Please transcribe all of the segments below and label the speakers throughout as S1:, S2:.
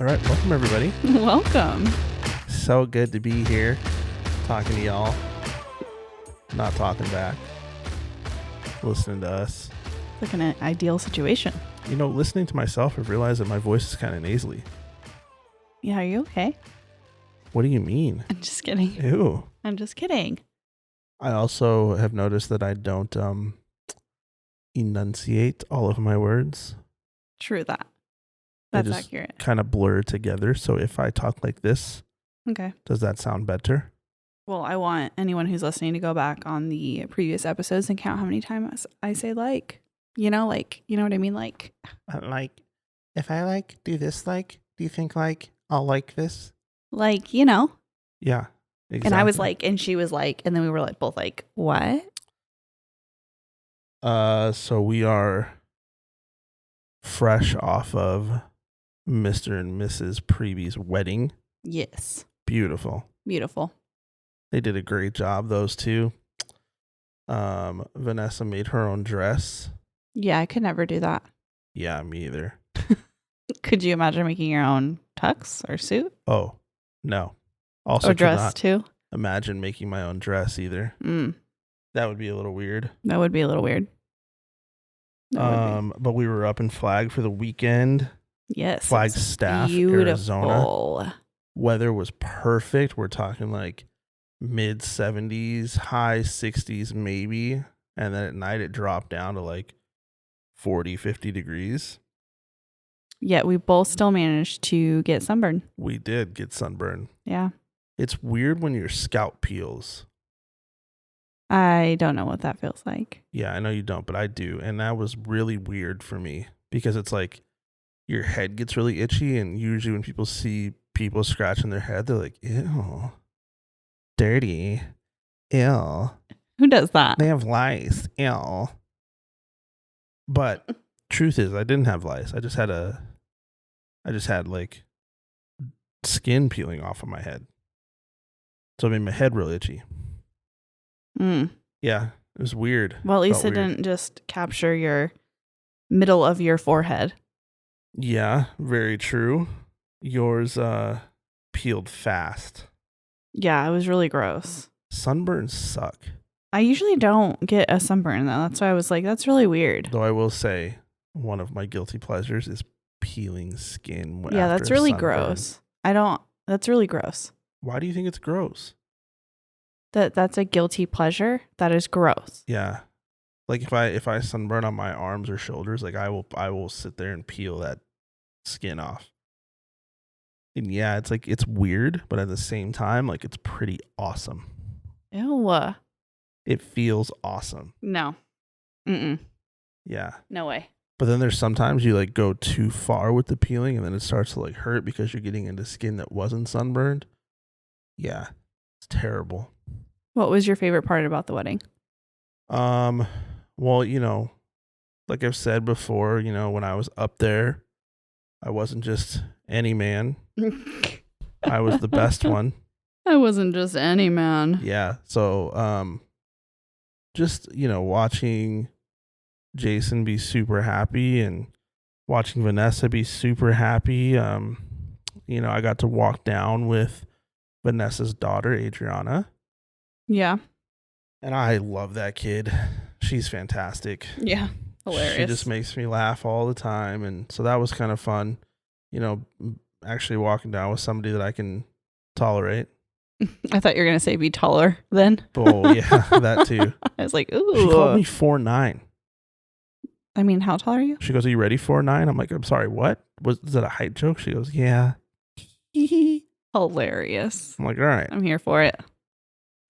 S1: All right, welcome everybody.
S2: Welcome.
S1: So good to be here, talking to y'all, not talking back, listening to us.
S2: Like an ideal situation.
S1: You know, listening to myself, I've realized that my voice is kind of nasally.
S2: Yeah, are you okay?
S1: What do you mean?
S2: I'm just kidding.
S1: Ew.
S2: I'm just kidding.
S1: I also have noticed that I don't enunciate all of my words.
S2: True that.
S1: They
S2: That's
S1: just
S2: accurate.
S1: kind of blur together. So if I talk like this,
S2: Okay.
S1: does that sound better?
S2: Well, I want anyone who's listening to go back on the previous episodes and count how many times I say like. You know what I mean? Like,
S1: If I do this do you think I'll like this?
S2: Yeah,
S1: exactly.
S2: And I was like, and she was like, and then we were like, both like, what?
S1: So we are fresh off of Mr. and Mrs. Preby's wedding.
S2: Yes.
S1: Beautiful. They did a great job, those two. Vanessa made her own dress.
S2: Yeah, I could never do that.
S1: Yeah, me either.
S2: Could you imagine making your own tux or suit?
S1: Oh, no. Also,
S2: Or dress too?
S1: Imagine making my own dress either. That would be a little weird.
S2: That would be a little weird.
S1: But we were up in Flag for the weekend.
S2: Yes.
S1: Flagstaff,
S2: beautiful.
S1: Arizona. Weather was perfect. We're talking like mid 70s, high 60s maybe. And then at night it dropped down to like 40, 50 degrees.
S2: Yet we both still managed to get sunburned.
S1: We did get sunburn.
S2: Yeah.
S1: It's weird when your scalp peels.
S2: I don't know what that feels like.
S1: Yeah, I know you don't, but I do. And that was really weird for me because it's like your head gets really itchy. And usually when people see people scratching their head, they're like, ew, dirty, ew.
S2: Who does that?
S1: They have lice, ew. But truth is, I didn't have lice. I just had like skin peeling off of my head. So it made my head real itchy. Yeah, it was weird.
S2: Well, at least it didn't just capture your middle of your forehead.
S1: Yeah, very true. Yours peeled fast.
S2: Yeah, it was really gross.
S1: Sunburns suck.
S2: I usually don't get a sunburn though. That's why I was like, that's really weird.
S1: Though I will say one of my guilty pleasures is peeling skin.
S2: Yeah, that's really gross. That's really gross.
S1: Why do you think it's gross?
S2: That's a guilty pleasure. That is gross.
S1: Yeah. Like if I sunburn on my arms or shoulders, like I will sit there and peel that skin off. And yeah, it's like it's weird, but at the same time, like it's pretty awesome.
S2: Ew.
S1: It feels awesome.
S2: No. Mm-mm.
S1: Yeah.
S2: No way.
S1: But then there's sometimes you like go too far with the peeling and then it starts to like hurt because you're getting into skin that wasn't sunburned. Yeah. It's terrible.
S2: What was your favorite part about the wedding?
S1: Well, you know, like I've said before, you know, when I was up there, I wasn't just any man. I was the best one.
S2: I wasn't just any man.
S1: Yeah. So, just, you know, watching Jason be super happy and watching Vanessa be super happy. You know, I got to walk down with Vanessa's daughter, Adriana.
S2: Yeah.
S1: And I love that kid. She's fantastic.
S2: Yeah. Hilarious.
S1: She just makes me laugh all the time. And so that was kind of fun, you know, actually walking down with somebody that I can tolerate.
S2: I thought you were going to say be taller then.
S1: Oh, yeah, that too.
S2: I was like, ooh.
S1: She called me 4'9".
S2: I mean, how tall are you?
S1: She goes, are you ready 4'9"? I'm like, I'm sorry, what? Was that a height joke? She goes, yeah.
S2: Hilarious.
S1: I'm like, all right.
S2: I'm here for it.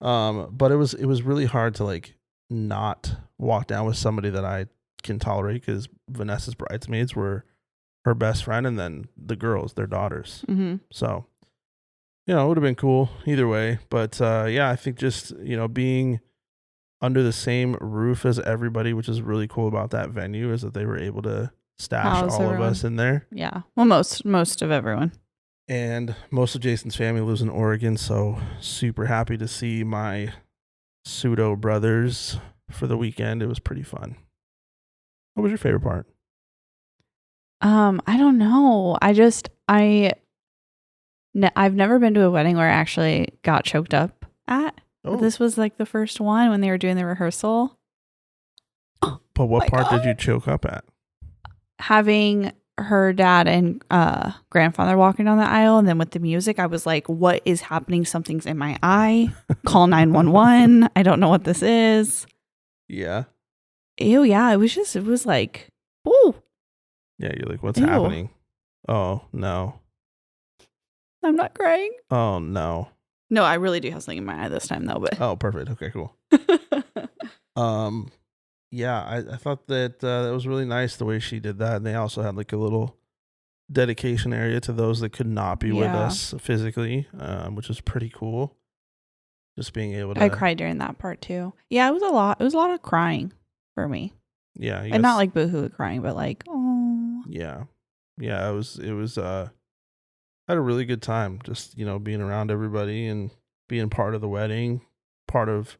S1: But it was really hard to like not walk down with somebody that I can tolerate because Vanessa's bridesmaids were her best friend and then the girls, their daughters.
S2: Mm-hmm.
S1: So, you know, it would have been cool either way. But yeah, I think just, you know, being under the same roof as everybody, which is really cool about that venue, is that they were able to stash all of us in there.
S2: Yeah. Well, most of everyone.
S1: And most of Jason's family lives in Oregon, so super happy to see my pseudo brothers for the weekend. It was pretty fun. What was your favorite part?
S2: I don't know. I've never been to a wedding where I actually got choked up at. But this was like the first one when they were doing the rehearsal.
S1: But what part
S2: God.
S1: did you choke up at?
S2: Having her dad and grandfather walking down the aisle, and then with the music, I was like, what is happening? Something's in my eye. Call 911. I don't know what this is.
S1: Yeah.
S2: Ew, yeah. It was like, ooh.
S1: Yeah, you're like, what's happening? Oh, no.
S2: I'm not crying.
S1: Oh, no.
S2: No, I really do have something in my eye this time, though. But
S1: Oh, perfect. Okay, cool. Yeah, I thought that that was really nice the way she did that. And they also had like a little dedication area to those that could not be with us physically, which is pretty cool. Just being able to.
S2: I cried during that part too. Yeah, it was a lot. It was a lot of crying for me.
S1: Yeah,
S2: and not like boohoo crying, but like, oh.
S1: Yeah, yeah. It was. I had a really good time. Just being around everybody and being part of the wedding, part of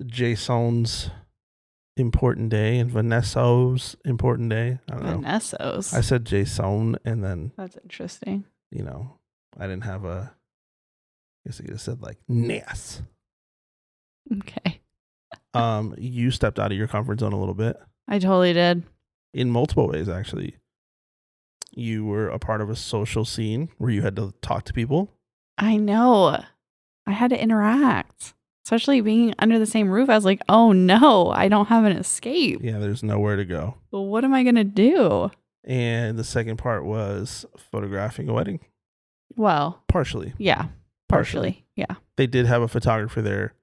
S1: Jason's important day and Vanessa's important day. I don't know.
S2: Vanessa's.
S1: I said Jason, and then
S2: that's interesting.
S1: I didn't have a. I guess I could have said like Ness.
S2: Okay.
S1: You stepped out of your comfort zone a little bit.
S2: I totally did.
S1: In multiple ways, actually. You were a part of a social scene where you had to talk to people.
S2: I know. I had to interact. Especially being under the same roof. I was like, oh no, I don't have an escape.
S1: Yeah, there's nowhere to go.
S2: Well, what am I going to do?
S1: And the second part was photographing a wedding.
S2: Well.
S1: Partially.
S2: Yeah. Partially. Yeah.
S1: They did have a photographer there.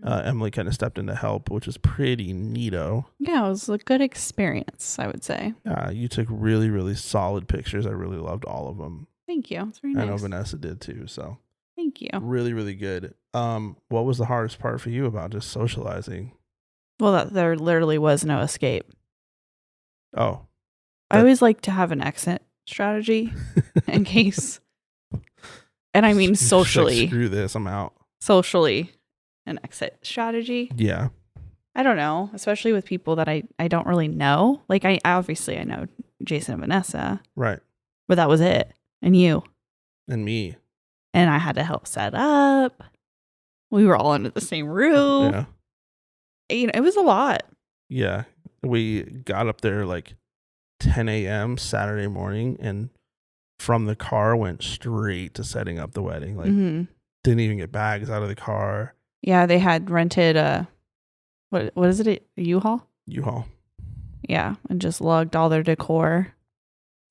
S1: Emily kind of stepped in to help, which is pretty neato.
S2: Yeah, it was a good experience, I would say.
S1: You took really, really solid pictures. I really loved all of them.
S2: Thank you. It's very nice.
S1: I know Vanessa did too, so.
S2: Thank you.
S1: Really, really good. What was the hardest part for you about just socializing?
S2: Well, there literally was no escape.
S1: Oh.
S2: I always like to have an exit strategy in case. And I mean socially.
S1: Like, screw this, I'm out.
S2: Socially, an exit strategy.
S1: Yeah.
S2: I don't know, especially with people that I don't really know. Like I obviously I know Jason and Vanessa.
S1: Right.
S2: But that was it. And you.
S1: And me.
S2: And I had to help set up. We were all under the same roof.
S1: Yeah.
S2: It was a lot.
S1: Yeah. We got up there like 10 a.m. Saturday morning and from the car went straight to setting up the wedding. Like didn't even get bags out of the car.
S2: Yeah, they had rented a what is it? A U-Haul?
S1: U-Haul.
S2: Yeah, and just lugged all their decor.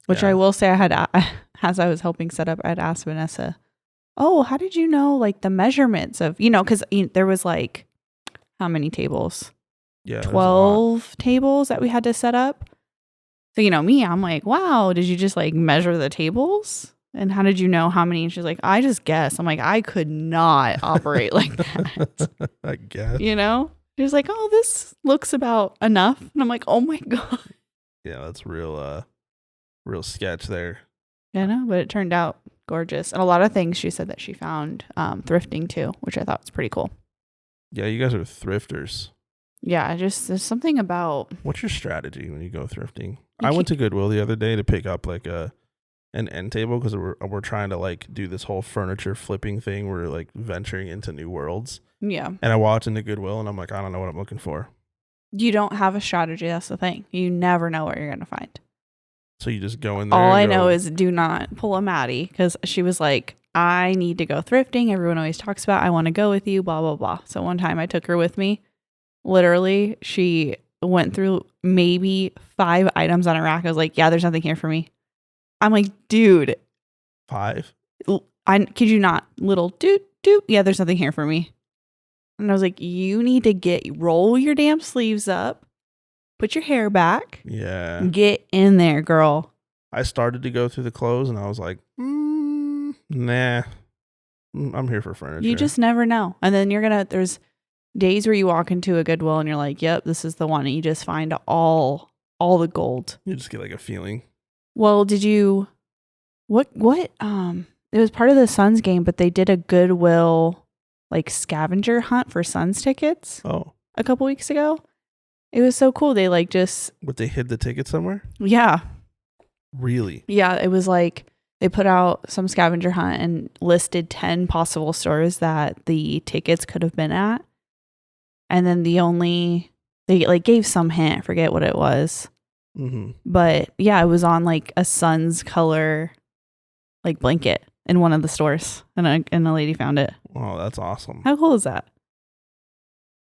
S2: Which I will say I had as I was helping set up, I'd asked Vanessa, oh, how did you know like the measurements of, because there was like how many tables?
S1: Yeah.
S2: 12 tables that we had to set up. So, me, I'm like, wow, did you just like measure the tables? And how did you know how many? And she's like, I just guessed. I'm like, I could not operate like that.
S1: I guess.
S2: She was like, oh, this looks about enough. And I'm like, oh my God.
S1: Yeah, that's real sketch there.
S2: Yeah, no, but it turned out gorgeous. And a lot of things she said that she found thrifting too, which I thought was pretty cool.
S1: Yeah, you guys are thrifters.
S2: Yeah, there's something about.
S1: What's your strategy when you go thrifting? I went to Goodwill the other day to pick up like an end table because we're trying to like do this whole furniture flipping thing. We're like venturing into new worlds.
S2: Yeah.
S1: And I walked into Goodwill and I'm like, I don't know what I'm looking for.
S2: You don't have a strategy. That's the thing. You never know what you're going to find.
S1: So you just go in there.
S2: All I know is do not pull a Maddie because she was like, I need to go thrifting. Everyone always talks about, I want to go with you, blah, blah, blah. So one time I took her with me. Literally, she went through maybe 5 items on a rack. I was like, yeah, there's nothing here for me. I'm like, dude.
S1: 5?
S2: I kid you not. Little doot. Yeah, there's nothing here for me. And I was like, you need to roll your damn sleeves up. Put your hair back.
S1: Yeah.
S2: Get in there, girl.
S1: I started to go through the clothes and I was like, nah. I'm here for furniture.
S2: You just never know. And then there's days where you walk into a Goodwill and you're like, yep, this is the one. And you just find all the gold.
S1: You just get like a feeling.
S2: Well, did you, what, it was part of the Suns game, but they did a Goodwill like scavenger hunt for Suns tickets.
S1: Oh.
S2: A couple weeks ago. It was so cool. They like just.
S1: But they hid the ticket somewhere?
S2: Yeah.
S1: Really?
S2: Yeah. It was like They put out some scavenger hunt and listed 10 possible stores that the tickets could have been at. And then they like gave some hint, I forget what it was.
S1: Mm-hmm.
S2: But yeah, it was on like a sun's color like blanket in one of the stores, and a lady found it.
S1: Oh, that's awesome.
S2: How cool is that?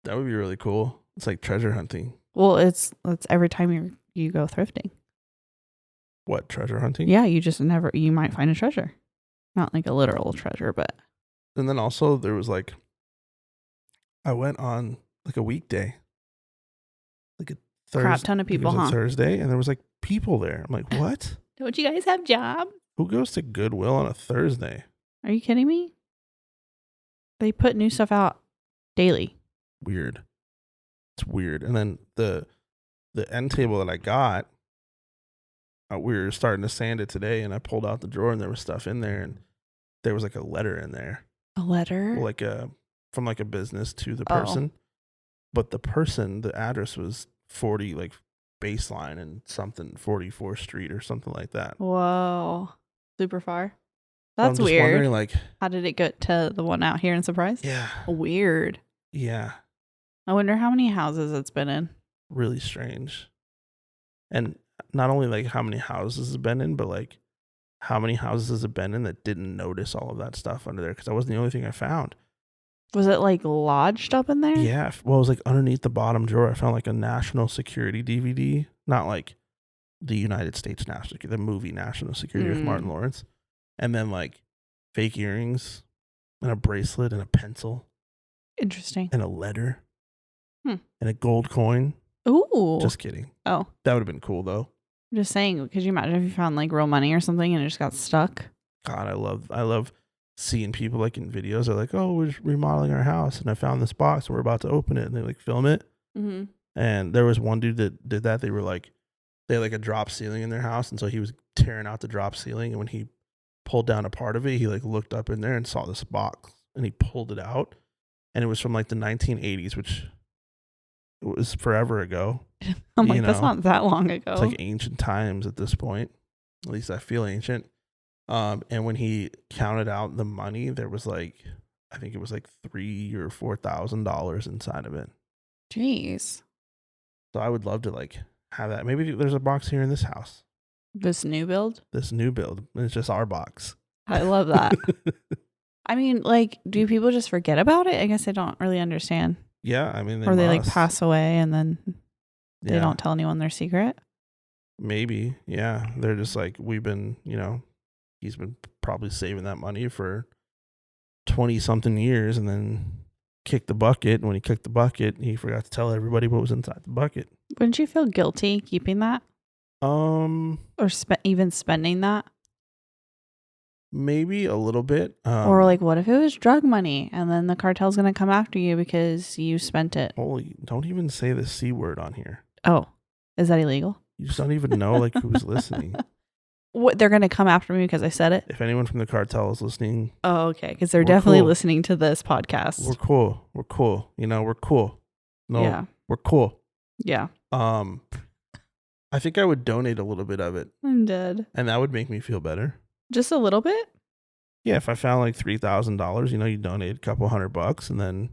S1: That would be really cool. It's like treasure hunting.
S2: Well, it's every time you go thrifting.
S1: What, treasure hunting?
S2: Yeah, you might find a treasure. Not like a literal treasure, but.
S1: And then also there was like, I went on like a weekday, like a Thursday,
S2: Crap ton of people,
S1: it was
S2: huh?
S1: a Thursday, and there was like people there. I'm like, what?
S2: Don't you guys have jobs?
S1: Who goes to Goodwill on a Thursday?
S2: Are you kidding me? They put new stuff out daily.
S1: Weird. It's weird. And then the end table that I got, we were starting to sand it today, and I pulled out the drawer, and there was stuff in there, and there was like a letter in there.
S2: A letter?
S1: Well, like from like a business to the person. But the person, the address was 40, like baseline and something 44th Street or something like that.
S2: Whoa. Super far.
S1: So
S2: That's
S1: I'm just
S2: weird.
S1: wondering, like,
S2: how did it get to the one out here in Surprise?
S1: Yeah.
S2: Weird.
S1: Yeah.
S2: I wonder how many houses it's been in.
S1: Really strange. And not only like how many houses it's been in, but like how many houses has it been in that didn't notice all of that stuff under there? Because that wasn't the only thing I found.
S2: Was it like lodged up in there?
S1: Yeah. Well, it was like underneath the bottom drawer. I found like a National Security DVD, not like the United States National Security, the movie National Security with Martin Lawrence. And then like fake earrings and a bracelet and a pencil.
S2: Interesting.
S1: And a letter. And a gold coin.
S2: Ooh.
S1: Just kidding.
S2: Oh.
S1: That would have been cool though.
S2: I'm just saying, could you imagine if you found like real money or something and it just got stuck?
S1: God, I love seeing people like in videos. They're like, oh, we're just remodeling our house and I found this box and we're about to open it, and they like film it.
S2: Mm-hmm.
S1: And there was one dude that did that. They had like a drop ceiling in their house, and so he was tearing out the drop ceiling, and when he pulled down a part of it, he like looked up in there and saw this box, and he pulled it out, and it was from like the 1980s, which it was forever ago.
S2: I'm like, that's not that long ago.
S1: It's like ancient times at this point. At least I feel ancient. And when he counted out the money, there was like, I think it was like $3,000 or $4,000 inside of it.
S2: Jeez.
S1: So I would love to like have that. Maybe there's a box here in this house.
S2: This new build?
S1: This new build. It's just our box.
S2: I love that. I mean, like, do people just forget about it? I guess I don't really understand.
S1: Yeah, I mean,
S2: or they like pass away and then they
S1: Yeah.
S2: don't tell anyone their secret.
S1: Maybe, yeah. They're just like, we've been, he's been probably saving that money for 20 something years, and then kicked the bucket. And when he kicked the bucket, he forgot to tell everybody what was inside the bucket.
S2: Wouldn't you feel guilty keeping that
S1: Or
S2: or even spending that?
S1: maybe a little bit.
S2: Or like, what if it was drug money and then the cartel's going to come after you because you spent it?
S1: Holy, don't even say the C word on here.
S2: Oh, is that illegal?
S1: You just don't even know like who's listening.
S2: What, they're going to come after me because I said it?
S1: If anyone from the cartel is listening.
S2: Oh, okay. Because they're
S1: We're
S2: definitely
S1: cool.
S2: listening to this podcast.
S1: We're cool. We're cool. We're cool. No,
S2: Yeah.
S1: we're cool.
S2: Yeah.
S1: I think I would donate a little bit of it.
S2: I'm dead.
S1: And that would make me feel better.
S2: Just a little bit?
S1: Yeah, if I found like $3,000, you donate a couple $100 and then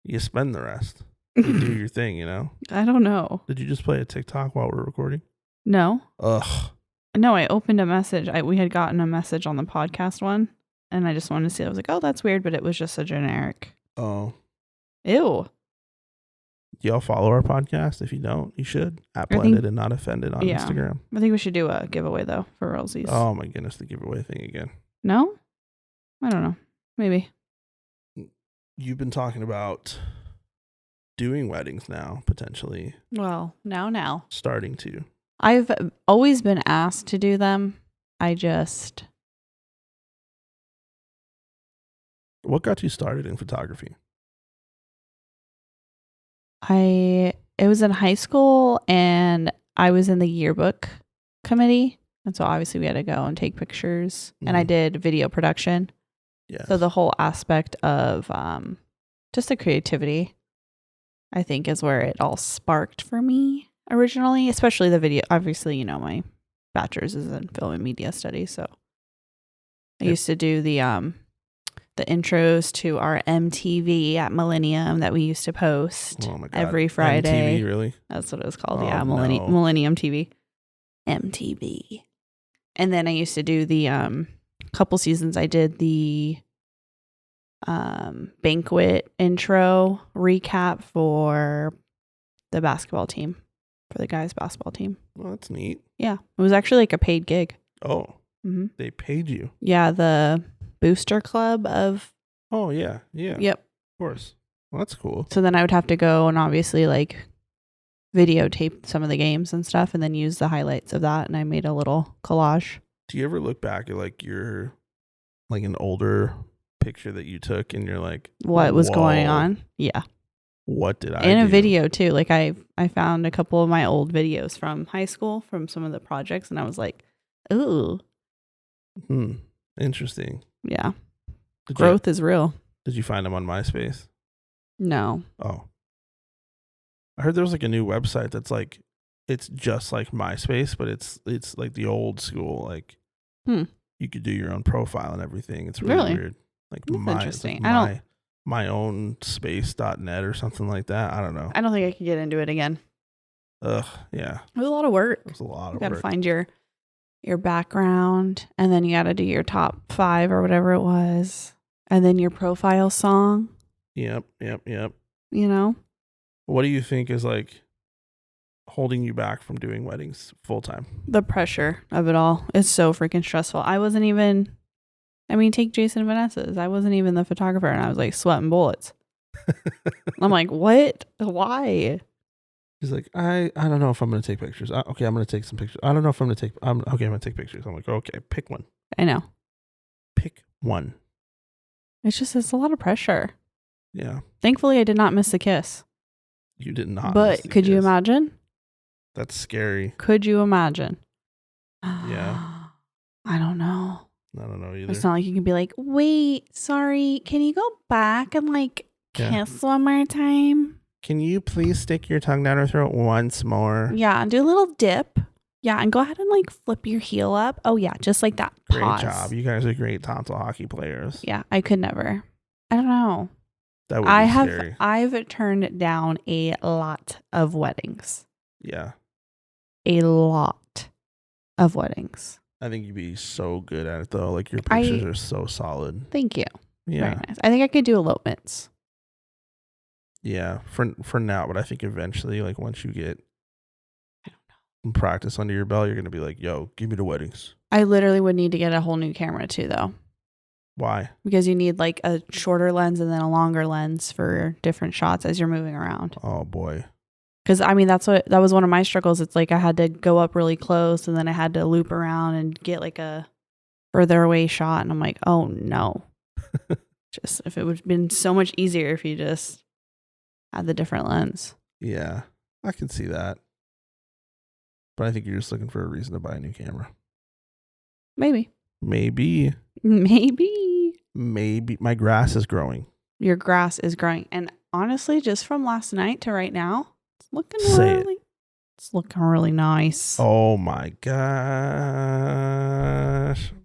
S1: you spend the rest. You do your thing,
S2: I don't know.
S1: Did you just play a TikTok while we're recording?
S2: No.
S1: Ugh.
S2: No, I opened a message. We had gotten a message on the podcast one, and I just wanted to see. I was like, oh, that's weird, but it was just a generic.
S1: Oh.
S2: Ew.
S1: Y'all follow our podcast? If you don't, you should. At Blended and Not Offended on Instagram.
S2: I think we should do a giveaway, though, for realsies.
S1: Oh my goodness, the giveaway thing again.
S2: No? I don't know. Maybe.
S1: You've been talking about doing weddings now, potentially.
S2: Well, now.
S1: Starting to.
S2: I've always been asked to do them.
S1: What got you started in photography?
S2: It was in high school, and I was in the yearbook committee. And so obviously we had to go and take pictures. And I did video production.
S1: Yeah.
S2: So the whole aspect of just the creativity, I think, is where it all sparked for me originally, especially the video. Obviously, my bachelor's is in film and media studies. So I used to do the intros to our MTV at Millennium that we used to post every Friday.
S1: MTV, really?
S2: That's what it was called.
S1: Oh,
S2: yeah,
S1: no.
S2: Millennium TV. MTV. And then I used to do the couple seasons I did the banquet intro recap for the basketball team, for the guys basketball team.
S1: Well, that's neat.
S2: Yeah. It was actually like a paid gig.
S1: Oh,
S2: mm-hmm.
S1: They paid you?
S2: Yeah, the booster club of.
S1: Oh, yeah.
S2: Yep.
S1: Of course. Well, that's cool.
S2: So then I would have to go and obviously like videotape some of the games and stuff and then use the highlights of that. And I made a little collage.
S1: Do you ever look back at like your, like an older picture that you took and you're like,
S2: what was going on? Yeah.
S1: What did I
S2: in
S1: do?
S2: A video too. Like I found a couple of my old videos from high school from some of the projects and I was like, ooh.
S1: Interesting.
S2: Yeah. Growth is real.
S1: Did you find them on MySpace?
S2: No.
S1: Oh. I heard there was like a new website that's like, it's just like MySpace, but it's like the old school, like you could do your own profile and everything. It's really weird. Like
S2: that's interesting.
S1: My own space.net or something like that. I don't know.
S2: I don't think I can get into it again.
S1: Ugh, yeah.
S2: It was a lot of work.
S1: It was a lot of
S2: work.
S1: You
S2: got to find your background and then you got to do your top 5 or whatever it was. And then your profile song.
S1: Yep.
S2: You know?
S1: What do you think is like holding you back from doing weddings full time?
S2: The pressure of it all is so freaking stressful. Take Jason and Vanessa's. I wasn't even the photographer and I was like sweating bullets. I'm like, what? Why?
S1: He's like, I don't know if I'm going to take pictures. Okay, I'm going to take some pictures. I don't know if I'm going to take, I'm going to take pictures. I'm like, okay, pick one.
S2: I know.
S1: Pick one.
S2: It's a lot of pressure.
S1: Yeah.
S2: Thankfully, I did not miss the kiss.
S1: You did not.
S2: But could you imagine?
S1: That's scary.
S2: Could you imagine?
S1: Yeah.
S2: I don't know.
S1: I don't know either.
S2: It's not like you can be like, wait, sorry, can you go back and like kiss one more time?
S1: Can you please stick your tongue down her throat once more?
S2: Yeah, and do a little dip. Yeah, and go ahead and like flip your heel up. Oh yeah, just like that.
S1: Great job. You guys are great tonsil hockey players.
S2: Yeah, I could never. I don't know.
S1: That would be scary.
S2: I've turned down a lot of weddings.
S1: Yeah.
S2: A lot of weddings.
S1: I think you'd be so good at it though. Like your pictures are so solid.
S2: Thank you.
S1: Yeah.
S2: Very nice. I think I could do elopements.
S1: Yeah, for now, but I think eventually, like once you get some practice under your belt, you're gonna be like, "Yo, give me the weddings."
S2: I literally would need to get a whole new camera too, though.
S1: Why?
S2: Because you need like a shorter lens and then a longer lens for different shots as you're moving around.
S1: Oh boy.
S2: Because that was one of my struggles. It's like I had to go up really close and then I had to loop around and get like a further away shot, and I'm like, oh no. Just if it would have been so much easier if you just had the different lens.
S1: Yeah, I can see that. But I think you're just looking for a reason to buy a new camera.
S2: Maybe.
S1: My grass is growing.
S2: Your grass is growing. And honestly, just from last night to right now, it's looking really nice.
S1: Oh my gosh.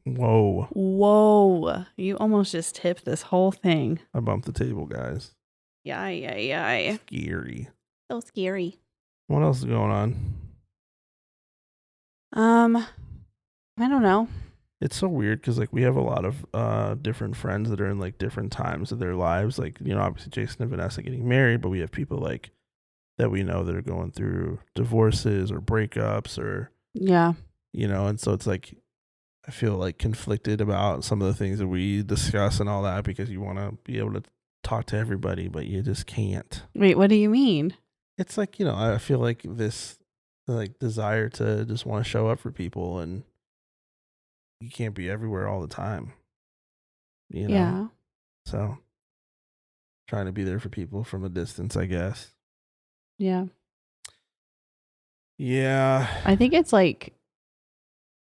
S1: Whoa.
S2: You almost just tipped this whole thing.
S1: I bumped the table, guys.
S2: Yeah.
S1: Scary.
S2: So scary.
S1: What else is going on?
S2: I don't know.
S1: It's so weird because like we have a lot of different friends that are in like different times of their lives. Like, you know, obviously Jason and Vanessa getting married, but we have people like that we know that are going through divorces or breakups or you know, and so it's like I feel like conflicted about some of the things that we discuss and all that because you want to be able to talk to everybody, but you just can't.
S2: Wait, what do you mean?
S1: It's like, you know, I feel like this like desire to just want to show up for people, and you can't be everywhere all the time, you know?
S2: Yeah.
S1: So trying to be there for people from a distance, I guess.
S2: Yeah.
S1: Yeah.
S2: I think it's like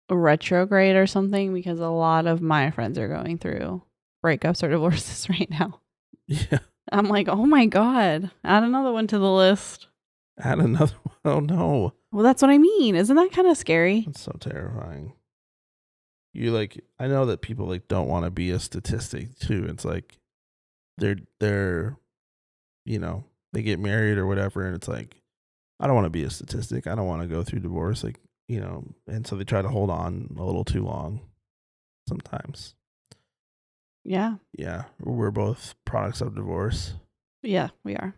S2: retrograde or something because a lot of my friends are going through breakups or divorces right now.
S1: Yeah.
S2: I'm like, oh my God, add another one to the list.
S1: Add another one. Oh no.
S2: Well, that's what I mean. Isn't that kind of scary?
S1: That's so terrifying. You like, I know that people like don't want to be a statistic too. It's like they're you know, they get married or whatever, and it's like, I don't want to be a statistic. I don't want to go through divorce, like, and so they try to hold on a little too long sometimes.
S2: Yeah.
S1: Yeah, we're both products of divorce.
S2: Yeah, we are.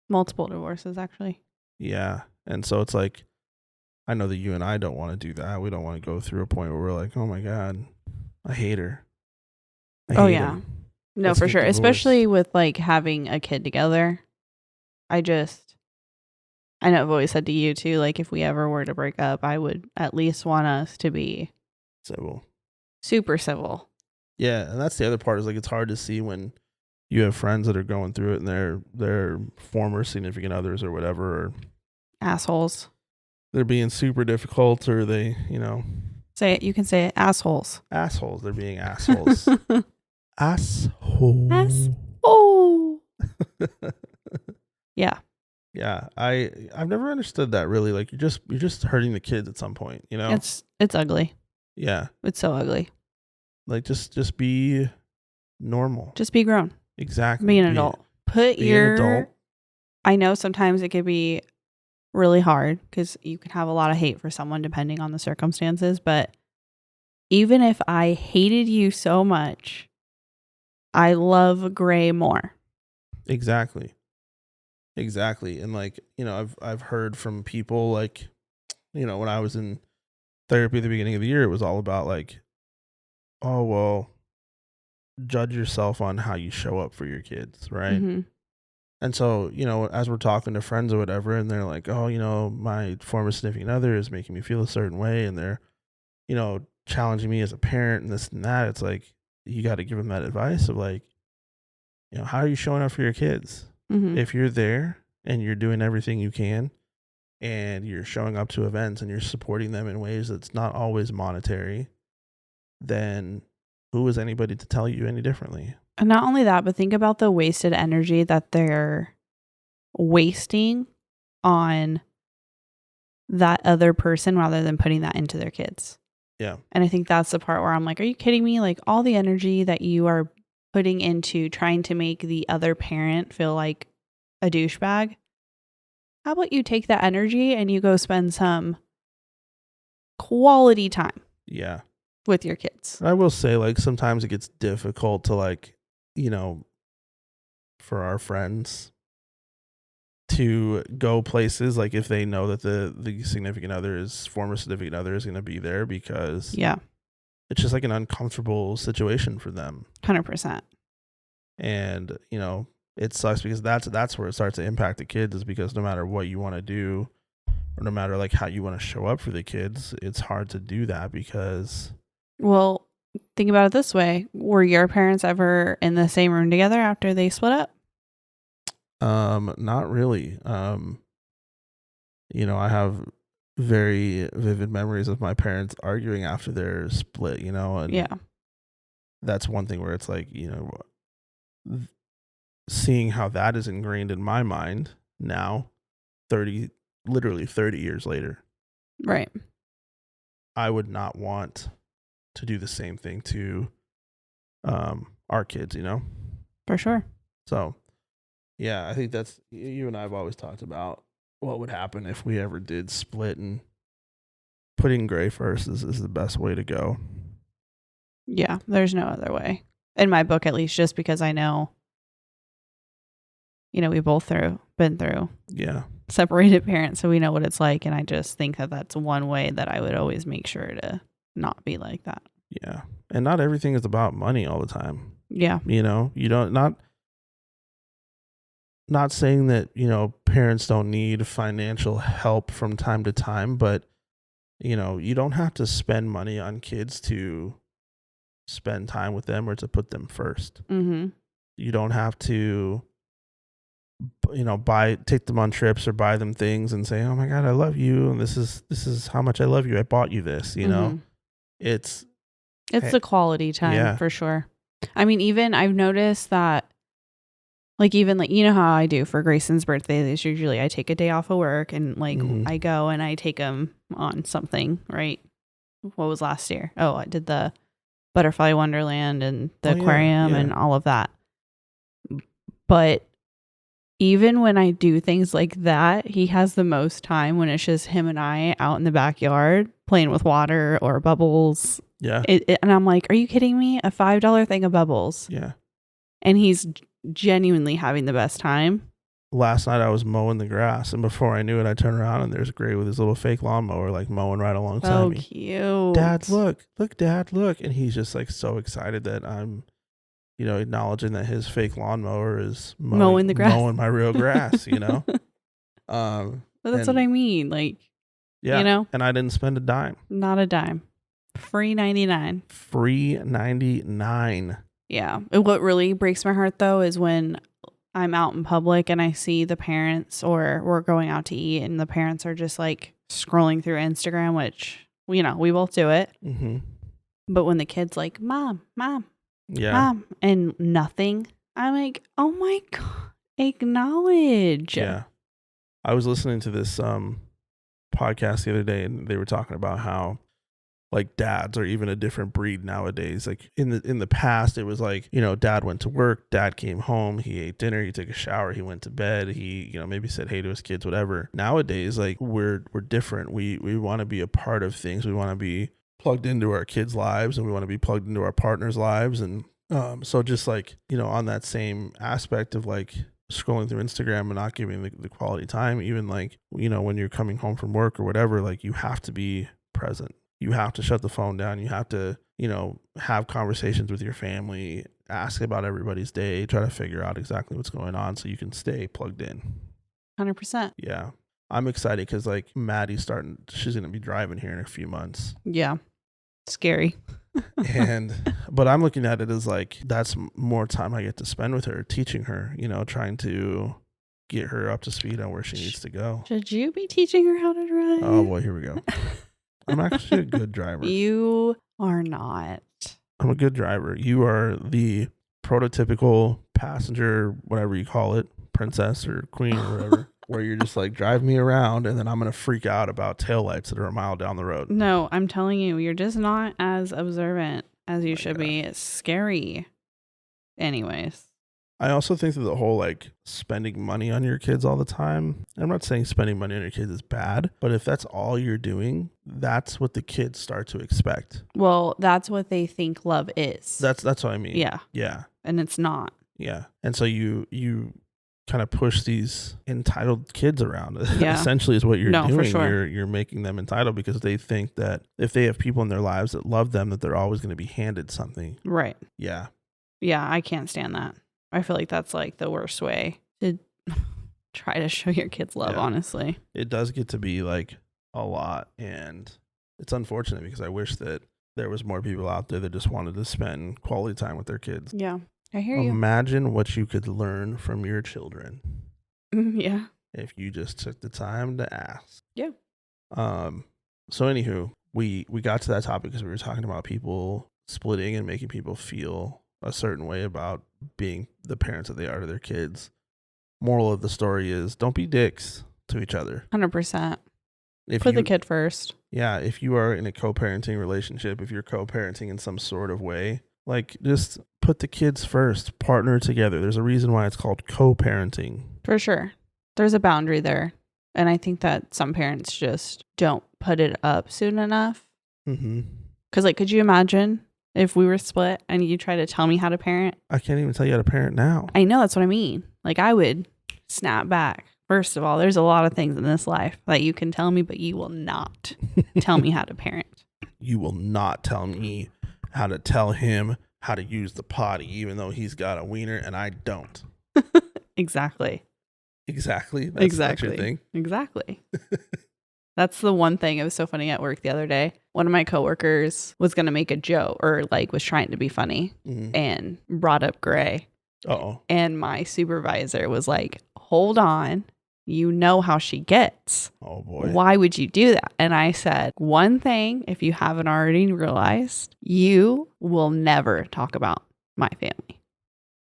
S2: Multiple divorces, actually.
S1: Yeah, and so it's like, I know that you and I don't want to do that. We don't want to go through a point where we're like, oh my God, I hate her.
S2: Oh, yeah.
S1: Him.
S2: No,
S1: Let's
S2: for
S1: get
S2: sure.
S1: divorced.
S2: Especially with like having a kid together. I know I've always said to you too, like if we ever were to break up, I would at least want us to be
S1: Civil.
S2: super civil.
S1: Yeah, and that's the other part is like, it's hard to see when you have friends that are going through it and their former significant others or whatever, or
S2: Assholes.
S1: they're being super difficult, or they,
S2: Say it. You can say it. Assholes.
S1: assholes. They're being assholes. Asshole.
S2: Oh. Yeah.
S1: Yeah, I've never understood that really. Like you're just hurting the kids at some point,
S2: It's ugly.
S1: Yeah,
S2: It's so ugly.
S1: like just be normal.
S2: Just be grown.
S1: Exactly.
S2: Be an adult.
S1: Be an adult.
S2: I know sometimes it could be really hard because you can have a lot of hate for someone depending on the circumstances. But even if I hated you so much, I love Gray more.
S1: Exactly. And like, I've heard from people like, when I was in therapy at the beginning of the year, it was all about like, oh, well, judge yourself on how you show up for your kids, right?
S2: Mm-hmm.
S1: And so, as we're talking to friends or whatever, and they're like, oh, my former significant other is making me feel a certain way, and they're, challenging me as a parent and this and that, it's like, you got to give them that advice of like, how are you showing up for your kids?
S2: Mm-hmm.
S1: If you're there and you're doing everything you can and you're showing up to events and you're supporting them in ways that's not always monetary, then who is anybody to tell you any differently?
S2: And not only that, but think about the wasted energy that they're wasting on that other person rather than putting that into their kids.
S1: Yeah.
S2: And I think that's the part where I'm like, are you kidding me? Like all the energy that you are putting into trying to make the other parent feel like a douchebag. How about you take that energy and you go spend some quality time?
S1: Yeah.
S2: With your kids.
S1: I will say, like, sometimes it gets difficult to, like, for our friends to go places, like, if they know that the significant other is former significant other is going to be there, because it's just like an uncomfortable situation for them.
S2: 100%.
S1: And, it sucks because that's where it starts to impact the kids, is because no matter what you want to do, or no matter like how you want to show up for the kids, it's hard to do that because...
S2: Well, think about it this way. Were your parents ever in the same room together after they split up?
S1: Not really. I have very vivid memories of my parents arguing after their split, and that's one thing where it's like, seeing how that is ingrained in my mind now, literally 30 years later.
S2: Right.
S1: I would not want to do the same thing to our kids,
S2: For sure.
S1: So yeah, I think that's, you and I have always talked about what would happen if we ever did split, and putting Gray first is the best way to go.
S2: Yeah, there's no other way. In my book, at least, just because I know, we both been through separated parents, so we know what it's like. And I just think that that's one way that I would always make sure to not be like that.
S1: Yeah. And not everything is about money all the time.
S2: Yeah.
S1: You don't, not saying that, parents don't need financial help from time to time, but, you don't have to spend money on kids to spend time with them or to put them first.
S2: Mm-hmm.
S1: You don't have to, take them on trips or buy them things and say, oh my God, I love you, and this is how much I love you. I bought you this, It's
S2: the quality time for sure. I mean, even I've noticed that Like even like you know how I do for Grayson's birthday, there's usually I take a day off of work and like I go and I take him on something, right? What was last year? Oh, I did the Butterfly Wonderland and the aquarium and all of that. But even when I do things like that, he has the most time when it's just him and I out in the backyard playing with water or bubbles.
S1: Yeah.
S2: And I'm like, are you kidding me? A $5 thing of bubbles.
S1: Yeah.
S2: And he's genuinely having the best time.
S1: Last night I was mowing the grass, and before I knew it, I turned around and there's Gray with his little fake lawnmower, like mowing right alongside me.
S2: Oh, cute.
S1: Dad, look, Dad, look. And he's just like so excited that I'm, acknowledging that his fake lawnmower is
S2: mowing the grass,
S1: mowing my real grass,
S2: But that's what I mean. Like,
S1: yeah, and I didn't spend a dime.
S2: Not a dime. Free 99.
S1: Free 99.
S2: Yeah. What really breaks my heart though is when I'm out in public and I see the parents or we're going out to eat and the parents are just like scrolling through Instagram, which, we both do it.
S1: Mm-hmm.
S2: But when the kid's like, Mom,
S1: yeah,
S2: Mom, and nothing, I'm like, oh my God, acknowledge.
S1: Yeah. I was listening to this podcast the other day and they were talking about how like dads are even a different breed nowadays. Like in the past, it was like, dad went to work, dad came home, he ate dinner, he took a shower, he went to bed, he, maybe said hey to his kids, whatever. Nowadays, like we're different. We want to be a part of things. We want to be plugged into our kids' lives and we want to be plugged into our partners' lives. And so just like, on that same aspect of like scrolling through Instagram and not giving the quality time, even like, when you're coming home from work or whatever, like you have to be present. You have to shut the phone down. You have to, have conversations with your family, ask about everybody's day, try to figure out exactly what's going on so you can stay plugged in.
S2: 100%.
S1: Yeah. I'm excited because like Maddie's she's going to be driving here in a few months.
S2: Yeah. Scary.
S1: But I'm looking at it as like, that's more time I get to spend with her, teaching her, trying to get her up to speed on where she needs to go.
S2: Should you be teaching her how to drive?
S1: Oh boy, here we go. I'm actually a good driver.
S2: You are not.
S1: I'm a good driver. You are the prototypical passenger, whatever you call it, princess or queen or whatever, where you're just like, drive me around and then I'm going to freak out about taillights that are a mile down the road.
S2: No, I'm telling you, you're just not as observant as you should be. It's scary. Anyways.
S1: I also think that the whole like spending money on your kids all the time, I'm not saying spending money on your kids is bad, but if that's all you're doing, that's what the kids start to expect.
S2: Well, that's what they think love is.
S1: That's what I mean.
S2: Yeah.
S1: Yeah.
S2: And it's not.
S1: Yeah. And so you kind of push these entitled kids around.
S2: Yeah.
S1: Essentially is what you're doing.
S2: For sure.
S1: You're making them entitled because they think that if they have people in their lives that love them, that they're always going to be handed something.
S2: Right.
S1: Yeah.
S2: Yeah. I can't stand that. I feel like that's like the worst way to try to show your kids love, honestly.
S1: It does get to be like a lot. And it's unfortunate because I wish that there was more people out there that just wanted to spend quality time with their kids.
S2: Yeah. I hear you.
S1: Imagine what you could learn from your children.
S2: Yeah.
S1: If you just took the time to ask.
S2: Yeah.
S1: So anywho, we got to that topic because we were talking about people splitting and making people feel a certain way about being the parents that they are to their kids. Moral of the story is don't be dicks to each other.
S2: 100%. Put the kid first.
S1: Yeah. If you are in a co-parenting relationship, if you're co-parenting in some sort of way, like just put the kids first, partner together. There's a reason why it's called co-parenting.
S2: For sure. There's a boundary there. And I think that some parents just don't put it up soon enough.
S1: Mm-hmm.
S2: Because like, could you imagine if we were split and you try to tell me how to parent?
S1: I can't even tell you how to parent now.
S2: I know, that's what I mean. Like I would snap back. First of all, there's a lot of things in this life that you can tell me, but you will not tell me how to parent.
S1: You will not tell me how to tell him how to use the potty, even though he's got a wiener and I don't.
S2: Exactly.
S1: That's your thing.
S2: Exactly. That's the one thing. It was so funny at work the other day. One of my coworkers was going to make a joke or like was trying to be funny and brought up Gray.
S1: Uh-oh.
S2: And my supervisor was like, hold on. You know how she gets.
S1: Oh boy.
S2: Why would you do that? And I said, one thing, if you haven't already realized, you will never talk about my family.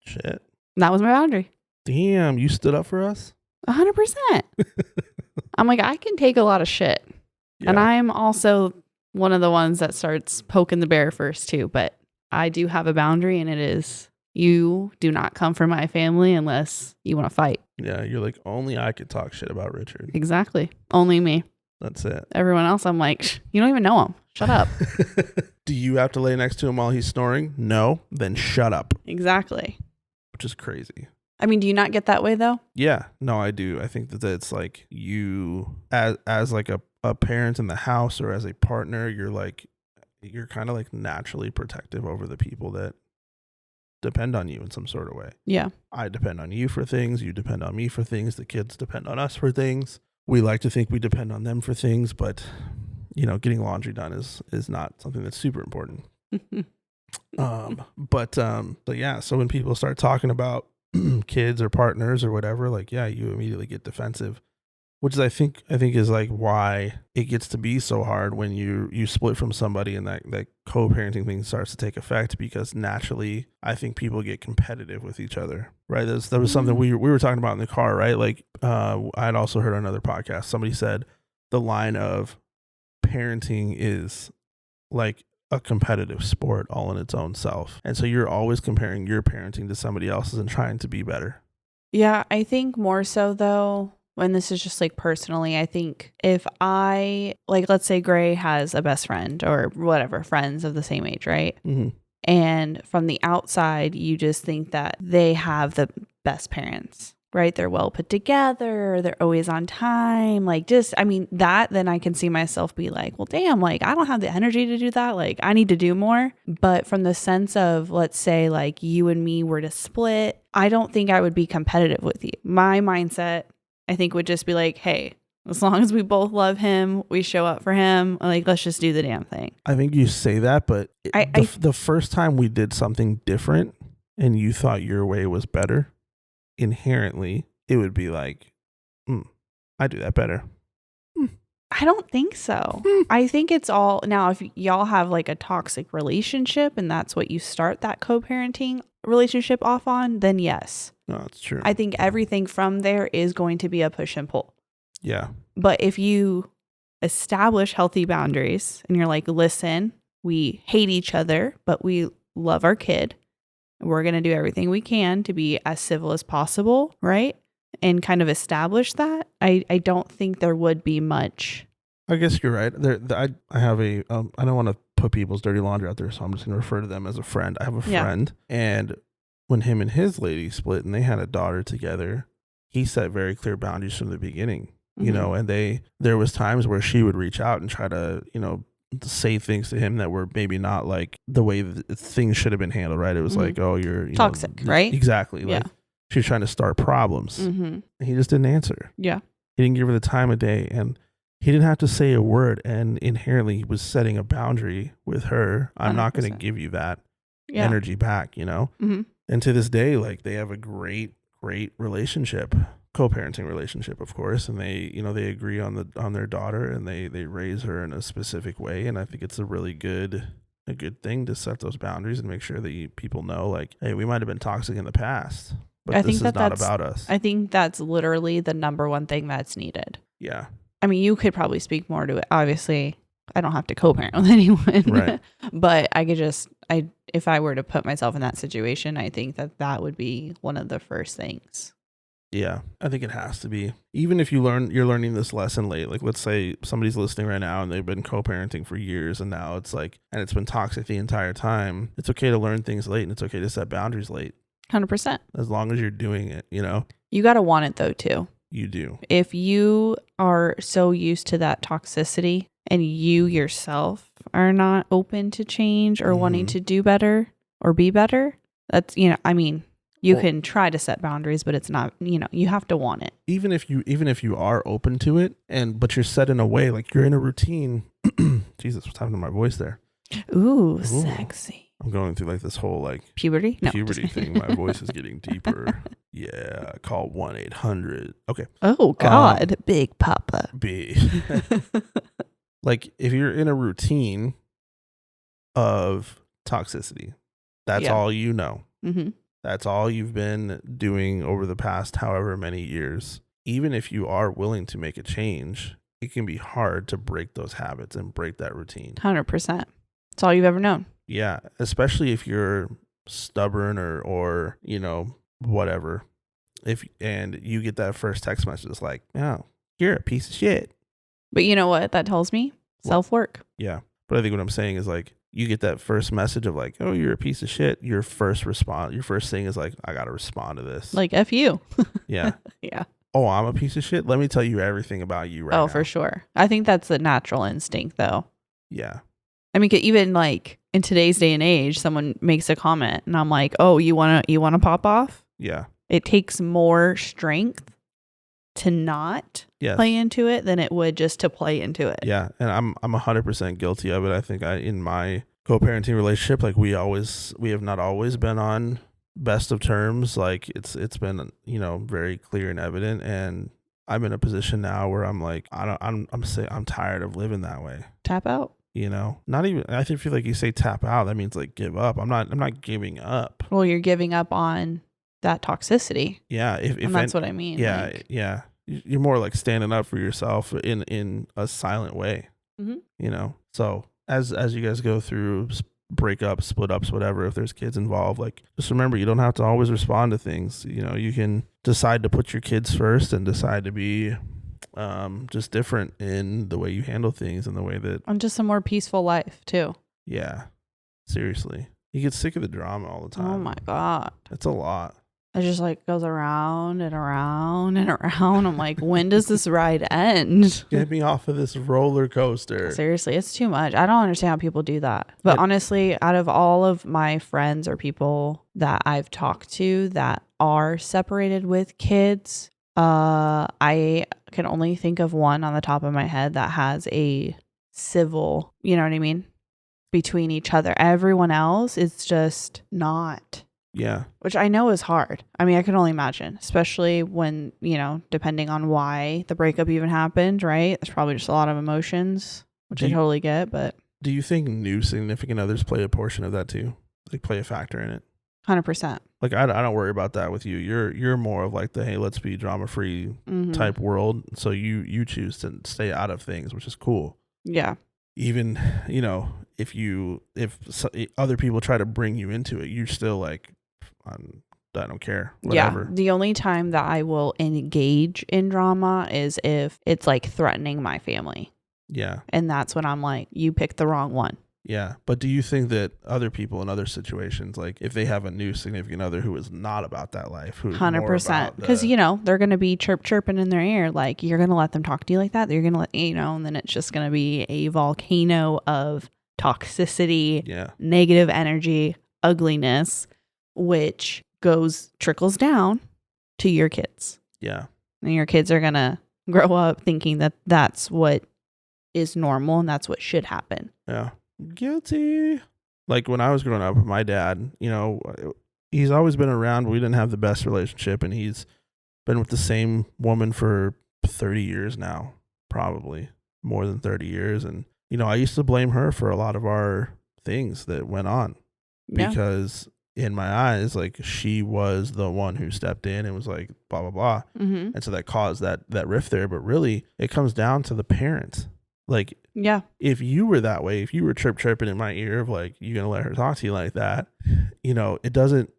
S1: Shit.
S2: That was my boundary.
S1: Damn, you stood up for us?
S2: 100%. I'm like, I can take a lot of shit.
S1: Yeah.
S2: And I'm also one of the ones that starts poking the bear first too. But I do have a boundary, and it is, you do not come for my family unless you want to fight.
S1: Yeah, you're like, only I could talk shit about Richard.
S2: Exactly. Only me.
S1: That's it.
S2: Everyone else, I'm like, you don't even know him. Shut up.
S1: Do you have to lay next to him while he's snoring? No? Then shut up.
S2: Exactly.
S1: Which is crazy.
S2: I mean, do you not get that way though?
S1: Yeah, no, I do. I think that it's like you, as like a parent in the house or as a partner, you're kind of like naturally protective over the people that depend on you in some sort of way.
S2: Yeah.
S1: I depend on you for things. You depend on me for things. The kids depend on us for things. We like to think we depend on them for things, but getting laundry done is not something that's super important. So yeah, so when people start talking about kids or partners or whatever, like, yeah, you immediately get defensive, which is I think is like why it gets to be so hard when you split from somebody and that co-parenting thing starts to take effect, because naturally I think people get competitive with each other, right? There was something we were talking about in the car, right? Like I'd also heard on another podcast, somebody said the line of parenting is like a competitive sport all in its own self. And so you're always comparing your parenting to somebody else's and trying to be better.
S2: Yeah, I think more so though, when this is just like personally, I think if I, like, let's say Gray has a best friend or whatever, friends of the same age, right?
S1: Mm-hmm.
S2: And from the outside, you just think that they have the best parents, right? They're well put together. They're always on time. Like, just, I mean, then I can see myself be like, well, damn, like, I don't have the energy to do that. Like, I need to do more. But from the sense of, let's say, like, you and me were to split, I don't think I would be competitive with you. My mindset, I think, would just be like, hey, as long as we both love him, we show up for him, like, let's just do the damn thing.
S1: I think you say that, but the first time we did something different and you thought your way was better, inherently it would be like, I do that better.
S2: I don't think so. I think it's all, now if y'all have like a toxic relationship and that's what you start that co-parenting relationship off on, then yes.
S1: No, that's true.
S2: I think everything from there is going to be a push and pull.
S1: Yeah.
S2: But if you establish healthy boundaries and you're like, listen, we hate each other, but we love our kid. We're going to do everything we can to be as civil as possible, right? And kind of establish that, I don't think there would be much.
S1: I guess you're right. I have a, I don't want to put people's dirty laundry out there, so I'm just going to refer to them as a friend. I have a friend, and when him and his lady split and they had a daughter together, he set very clear boundaries from the beginning, and there was times where she would reach out and try to, say things to him that were maybe not like the way things should have been handled, right? It was like, oh, you're
S2: toxic, right?
S1: Exactly.
S2: Yeah.
S1: Like she was trying to start problems, and he just didn't answer.
S2: Yeah.
S1: He didn't give her the time of day, and he didn't have to say a word, and inherently he was setting a boundary with her. I'm 100%. Not going to give you that energy back, And to this day, like, they have a great relationship, co-parenting relationship, of course, and they agree on their daughter, and they raise her in a specific way, and I think it's a really good thing to set those boundaries and make sure that people know, like, hey, we might have been toxic in the past, but this is not about us.
S2: I think that's literally the number one thing that's needed.
S1: Yeah.
S2: I mean, you could probably speak more to it. Obviously, I don't have to co-parent with anyone,
S1: right?
S2: But I could if I were to put myself in that situation, I think that would be one of the first things.
S1: Yeah, I think it has to be. Even if you're learning this lesson late, like let's say somebody's listening right now and they've been co-parenting for years and now it's like, and it's been toxic the entire time. It's okay to learn things late and it's okay to set boundaries late.
S2: 100%.
S1: As long as you're doing it,
S2: You got to want it though, too.
S1: You do.
S2: If you are so used to that toxicity and you yourself are not open to change or wanting to do better or be better, that's, you can try to set boundaries, but it's not, you have to want it.
S1: Even if you are open to it but you're set in a way, like you're in a routine. Jesus, what's happening to my voice there?
S2: Ooh, sexy.
S1: I'm going through like this whole like
S2: puberty
S1: thing. My voice is getting deeper. Yeah, call 1-800. Okay.
S2: Oh God, Big Papa.
S1: Big. Like if you're in a routine of toxicity, that's all you know. That's all you've been doing over the past however many years. Even if you are willing to make a change, it can be hard to break those habits and break that routine.
S2: 100%. It's all you've ever known.
S1: Yeah, especially if you're stubborn or whatever. And you get that first text message, it's like, oh, you're a piece of shit.
S2: But you know what that tells me? Self-work.
S1: Yeah. But I think what I'm saying is like, you get that first message of like, oh, you're a piece of shit. Your first thing is like, I got to respond to this.
S2: Like, F you.
S1: Yeah.
S2: Yeah.
S1: Oh, I'm a piece of shit. Let me tell you everything about you right now.
S2: Oh, for sure. I think that's the natural instinct though.
S1: Yeah.
S2: I mean, even like in today's day and age, someone makes a comment and I'm like, oh, you want to pop off?
S1: Yeah.
S2: It takes more strength to not play into it than it would just to play into it.
S1: Yeah. And I'm 100% guilty of it. I think in my co-parenting relationship, like we have not always been on best of terms. Like it's been, very clear and evident. And I'm in a position now where I'm like, I'm tired of living that way.
S2: Tap out.
S1: Not even, I feel like you say tap out, that means like give up. I'm not giving up.
S2: Well, you're giving up on that toxicity.
S1: Yeah.
S2: And that's what I mean.
S1: Yeah.
S2: Like,
S1: yeah. You're more like standing up for yourself in a silent way, So as you guys go through breakups, split ups, whatever, if there's kids involved, like just remember, you don't have to always respond to things. You can decide to put your kids first and decide to be just different in the way you handle things and the way that.
S2: And just a more peaceful life too.
S1: Yeah. Seriously. You get sick of the drama all the time.
S2: Oh my God.
S1: It's a lot.
S2: It just like goes around and around and around. I'm like, when does this ride end?
S1: Get me off of this roller coaster.
S2: Seriously, it's too much. I don't understand how people do that. But honestly, out of all of my friends or people that I've talked to that are separated with kids, I can only think of one on the top of my head that has a civil, you know what I mean, between each other. Everyone else is just not.
S1: Yeah.
S2: Which I know is hard. I mean, I can only imagine, especially when, depending on why the breakup even happened, right? There's probably just a lot of emotions, which I totally get, but.
S1: Do you think new significant others play a portion of that too? Like play a factor in it?
S2: 100%.
S1: Like I don't worry about that with you. You're more of like the, hey, let's be drama free type world. So you choose to stay out of things, which is cool.
S2: Yeah.
S1: Even, if other people try to bring you into it, you're still like, I don't care. Whatever.
S2: Yeah. The only time that I will engage in drama is if it's like threatening my family.
S1: Yeah.
S2: And that's when I'm like, you picked the wrong one.
S1: Yeah. But do you think that other people in other situations, like if they have a new significant other who is not about that life, who's
S2: 100%, because they're going to be chirping in their ear, like you're going to let them talk to you like that, you're going to let, and then it's just going to be a volcano of toxicity, negative energy, ugliness, which trickles down to your kids.
S1: Yeah.
S2: And your kids are going to grow up thinking that that's what is normal and that's what should happen.
S1: Yeah. Guilty. Like when I was growing up, my dad, he's always been around, but we didn't have the best relationship, and he's been with the same woman for 30 years now, probably more than 30 years. And, I used to blame her for a lot of our things that went on because in my eyes, like she was the one who stepped in and was like, blah, blah, blah. Mm-hmm. And so that caused that rift there. But really it comes down to the parents. Like, if you were that way, if you were chirping in my ear of like, you're going to let her talk to you like that, it doesn't,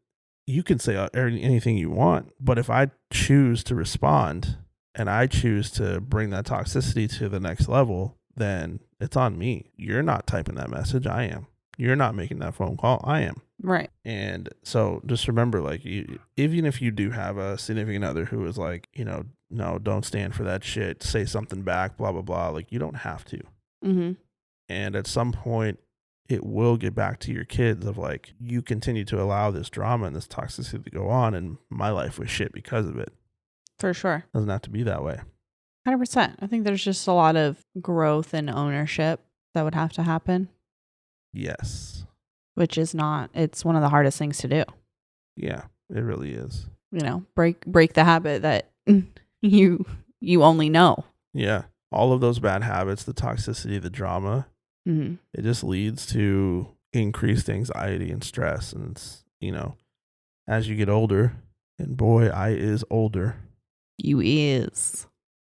S1: you can say anything you want. But if I choose to respond and I choose to bring that toxicity to the next level, then it's on me. You're not typing that message. I am. You're not making that phone call. I am.
S2: Right.
S1: And so just remember, like, even if you do have a significant other who is like, no, don't stand for that shit, say something back, blah, blah, blah. Like, you don't have to.
S2: Mm-hmm.
S1: And at some point, it will get back to your kids of like, you continue to allow this drama and this toxicity to go on, and my life was shit because of it.
S2: For sure.
S1: Doesn't have to be that way.
S2: 100%. I think there's just a lot of growth and ownership that would have to happen.
S1: Yes.
S2: Which is it's one of the hardest things to do.
S1: Yeah, it really is.
S2: Break the habit that you only know.
S1: Yeah. All of those bad habits, the toxicity, the drama, it just leads to increased anxiety and stress. And it's, as you get older, and boy, I is older,
S2: You is.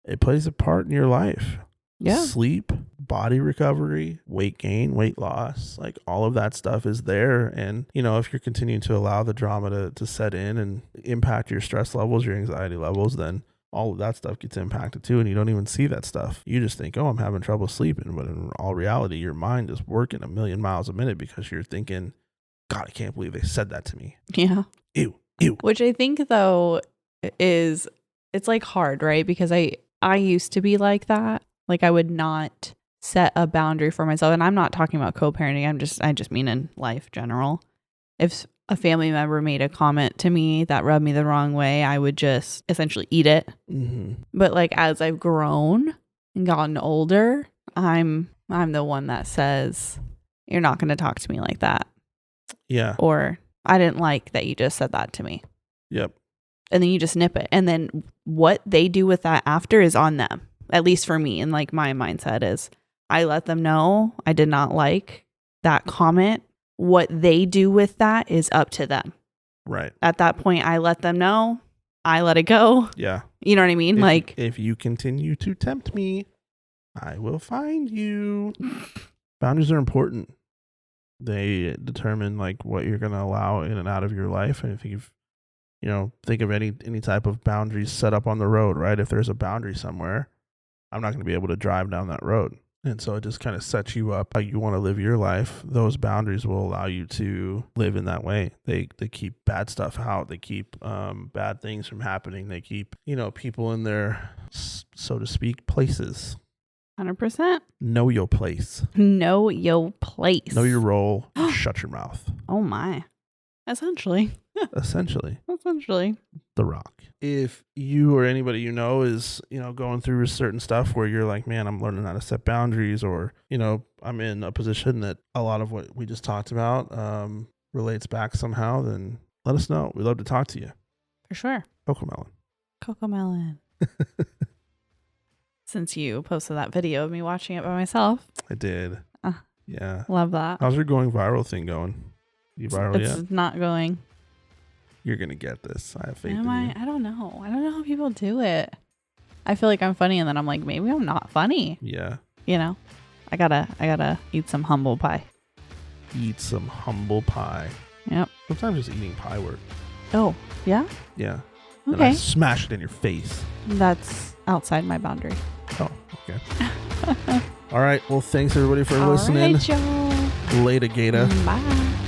S1: it plays a part in your life.
S2: Yeah.
S1: Sleep, body recovery, weight gain, weight loss, like all of that stuff is there. And, if you're continuing to allow the drama to set in and impact your stress levels, your anxiety levels, then all of that stuff gets impacted too. And you don't even see that stuff. You just think, oh, I'm having trouble sleeping. But in all reality, your mind is working 1,000,000 miles a minute because you're thinking, God, I can't believe they said that to me.
S2: Yeah.
S1: Ew.
S2: Which I think though it's like hard, right? Because I used to be like that. Like I would not set a boundary for myself. And I'm not talking about co-parenting. I just mean in life general. If a family member made a comment to me that rubbed me the wrong way, I would just essentially eat it.
S1: Mm-hmm.
S2: But like as I've grown and gotten older, I'm the one that says, you're not going to talk to me like that.
S1: Yeah.
S2: Or I didn't like that you just said that to me.
S1: Yep.
S2: And then you just nip it. And then what they do with that after is on them. At least for me. And like my mindset is I let them know I did not like that comment. What they do with that is up to them.
S1: Right.
S2: At that point, I let them know. I let it go.
S1: Yeah.
S2: You know what I mean?
S1: If you continue to tempt me, I will find you. Boundaries are important. They determine like what you're going to allow in and out of your life. And if you've, think of any type of boundaries set up on the road, right? If there's a boundary somewhere, I'm not going to be able to drive down that road. And so it just kind of sets you up how you want to live your life. Those boundaries will allow you to live in that way. They keep bad stuff out. They keep bad things from happening. They keep, people in their, so to speak, places.
S2: 100%.
S1: Know your place.
S2: Know your place.
S1: Know your role. Shut your mouth.
S2: Oh my. Essentially.
S1: Essentially. The Rock. If you or anybody is, going through certain stuff where you're like, man, I'm learning how to set boundaries, or, I'm in a position that a lot of what we just talked about relates back somehow, then let us know. We'd love to talk to you.
S2: For sure. Cocomelon. Since you posted that video of me watching it by myself.
S1: I did. Yeah.
S2: Love that.
S1: How's your going viral thing going? You viral yet?
S2: It's not going.
S1: You're going to get this. I have faith in
S2: you.
S1: you.
S2: I don't know. I don't know how people do it. I feel like I'm funny and then I'm like, maybe I'm not funny.
S1: Yeah.
S2: I gotta eat some humble pie.
S1: Eat some humble pie.
S2: Yep.
S1: Sometimes just eating pie works.
S2: Oh, yeah?
S1: Yeah.
S2: Okay.
S1: And I smash it in your face.
S2: That's outside my boundary.
S1: Oh, okay. All right. Well, thanks everybody for listening.
S2: All right, y'all.
S1: Later, Gator.
S2: Bye.